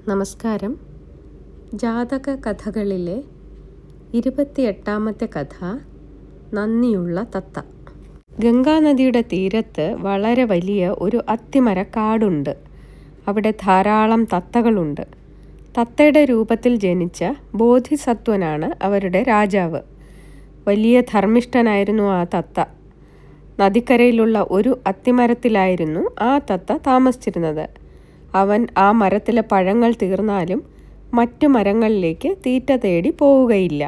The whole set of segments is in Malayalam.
നമസ്കാരം. ജാതക കഥകളിലെ 28ാമത്തെ കഥ നന്ദിയുള്ള തത്ത. ഗംഗാനദിയുടെ തീരത്ത് വളരെ വലിയ ഒരു അത്തിമരക്കാടുണ്ട്. അവിടെ ധാരാളം തത്തകളുണ്ട്. തത്തയുടെ രൂപത്തിൽ ജനിച്ച ബോധിസത്വനാണ് അവരുടെ രാജാവ്. വലിയ ധർമ്മിഷ്ഠനായിരുന്നു ആ തത്ത. നദിക്കരയിലുള്ള ഒരു അത്തിമരത്തിലായിരുന്നു ആ തത്ത താമസിച്ചിരുന്നത്. അവൻ ആ മരത്തിലെ പഴങ്ങൾ തീർന്നാലും മറ്റു മരങ്ങളിലേക്ക് തീറ്റ തേടി പോവുകയില്ല.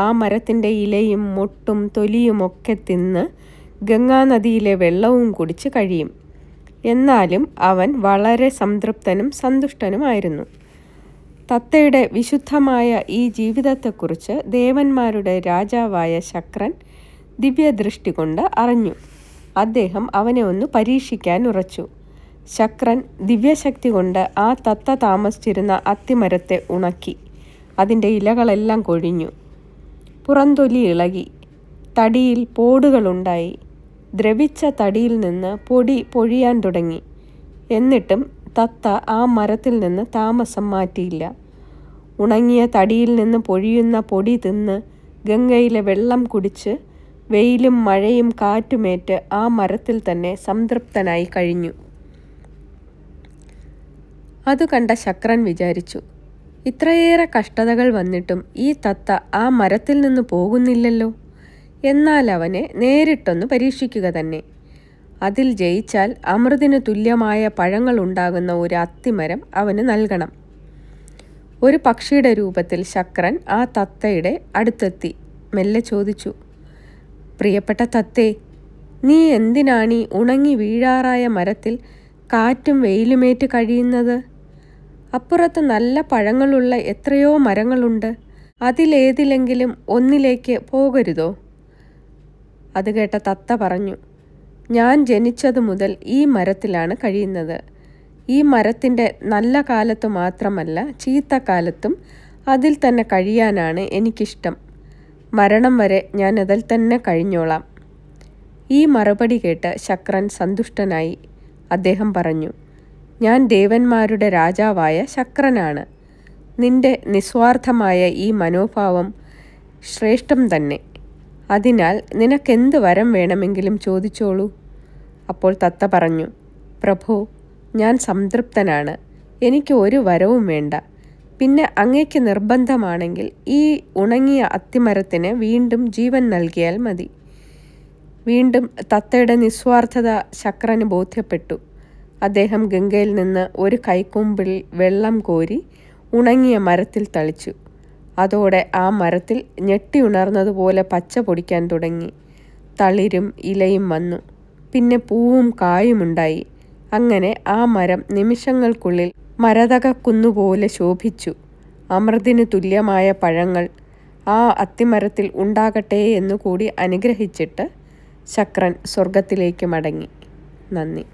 ആ മരത്തിൻ്റെ ഇലയും മൊട്ടും തൊലിയുമൊക്കെ തിന്ന് ഗംഗാനദിയിലെ വെള്ളവും കുടിച്ച് കഴിയും. എന്നാലും അവൻ വളരെ സംതൃപ്തനും സന്തുഷ്ടനുമായിരുന്നു. തത്തയുടെ വിശുദ്ധമായ ഈ ജീവിതത്തെക്കുറിച്ച് ദേവന്മാരുടെ രാജാവായ ശക്രൻ ദിവ്യദൃഷ്ടി കൊണ്ട് അറിഞ്ഞു. അദ്ദേഹം അവനെ ഒന്ന് പരീക്ഷിക്കാൻ ഉറച്ചു. ശക്രൻ ദിവ്യശക്തി കൊണ്ട് ആ തത്ത താമസിച്ചിരുന്ന അത്തിമരത്തെ ഉണക്കി. അതിൻ്റെ ഇലകളെല്ലാം കൊഴിഞ്ഞു. പുറന്തൊലി ഇളകി. തടിയിൽ പോടുകളുണ്ടായി. ദ്രവിച്ച തടിയിൽ നിന്ന് പൊടി പൊഴിയാൻ തുടങ്ങി. എന്നിട്ടും തത്ത ആ മരത്തിൽ നിന്ന് താമസം മാറ്റിയില്ല. ഉണങ്ങിയ തടിയിൽ നിന്ന് പൊഴിയുന്ന പൊടി തിന്ന് ഗംഗയിലെ വെള്ളം കുടിച്ച് വെയിലും മഴയും കാറ്റുമേറ്റ് ആ മരത്തിൽ തന്നെ സംതൃപ്തനായി കഴിഞ്ഞു. അതു കണ്ട ശക്രൻ വിചാരിച്ചു, ഇത്രയേറെ കഷ്ടതകൾ വന്നിട്ടും ഈ തത്ത ആ മരത്തിൽ നിന്ന് പോകുന്നില്ലല്ലോ. എന്നാൽ അവനെ നേരിട്ടൊന്ന് പരീക്ഷിക്കുക തന്നെ. അതിൽ ജയിച്ചാൽ അമൃതിന് തുല്യമായ പഴങ്ങൾ ഉണ്ടാകുന്ന ഒരു അത്തിമരം അവന് നൽകണം. ഒരു പക്ഷിയുടെ രൂപത്തിൽ ശക്രൻ ആ തത്തയുടെ അടുത്തെത്തി മെല്ലെ ചോദിച്ചു, പ്രിയപ്പെട്ട തത്തേ, നീ എന്തിനാണീ ഉണങ്ങി വീഴാറായ മരത്തിൽ കാറ്റും വെയിലുമേറ്റ് കഴിയുന്നത്? അപ്പുറത്ത് നല്ല പഴങ്ങളുള്ള എത്രയോ മരങ്ങളുണ്ട്. അതിലേതിലെങ്കിലും ഒന്നിലേക്ക് പോകരുതോ? അത് കേട്ട തത്ത പറഞ്ഞു, ഞാൻ ജനിച്ചതു മുതൽ ഈ മരത്തിലാണ് കഴിയുന്നത്. ഈ മരത്തിൻ്റെ നല്ല കാലത്ത് മാത്രമല്ല ചീത്തക്കാലത്തും അതിൽ തന്നെ കഴിയാനാണ് എനിക്കിഷ്ടം. മരണം വരെ ഞാൻ അതിൽ തന്നെ കഴിഞ്ഞോളാം. ഈ മറുപടി കേട്ട് ശക്രൻ സന്തുഷ്ടനായി. അദ്ദേഹം പറഞ്ഞു, ഞാൻ ദേവന്മാരുടെ രാജാവായ ശക്രനാണ്. നിന്റെ നിസ്വാർത്ഥമായ ഈ മനോഭാവം ശ്രേഷ്ഠം തന്നെ. അതിനാൽ നിനക്കെന്ത് വരം വേണമെങ്കിലും ചോദിച്ചോളൂ. അപ്പോൾ തത്ത പറഞ്ഞു, പ്രഭോ, ഞാൻ സംതൃപ്തനാണ്. എനിക്ക് ഒരു വരവും വേണ്ട. പിന്നെ അങ്ങേക്ക് നിർബന്ധമാണെങ്കിൽ ഈ ഉണങ്ങിയ അത്തിമരത്തിന് വീണ്ടും ജീവൻ നൽകിയാൽ മതി. വീണ്ടും തത്തയുടെ നിസ്വാർത്ഥത ശക്രന് ബോധ്യപ്പെട്ടു. അദ്ദേഹം ഗംഗയിൽ നിന്ന് ഒരു കൈക്കുമ്പിൾ വെള്ളം കോരി ഉണങ്ങിയ മരത്തിൽ തളിച്ചു. അതോടെ ആ മരത്തിൽ ഞെട്ടിയുണർന്നതുപോലെ പച്ച പൊടിക്കാൻ തുടങ്ങി. തളിരും ഇലയും വന്നു. പിന്നെ പൂവും കായുമുണ്ടായി. അങ്ങനെ ആ മരം നിമിഷങ്ങൾക്കുള്ളിൽ മരതകക്കുന്നുപോലെ ശോഭിച്ചു. അമൃതിന് തുല്യമായ പഴങ്ങൾ ആ അത്തിമരത്തിൽ ഉണ്ടാകട്ടെ എന്നുകൂടി അനുഗ്രഹിച്ചിട്ട് ശക്രൻ സ്വർഗത്തിലേക്ക് മടങ്ങി. നന്ദി.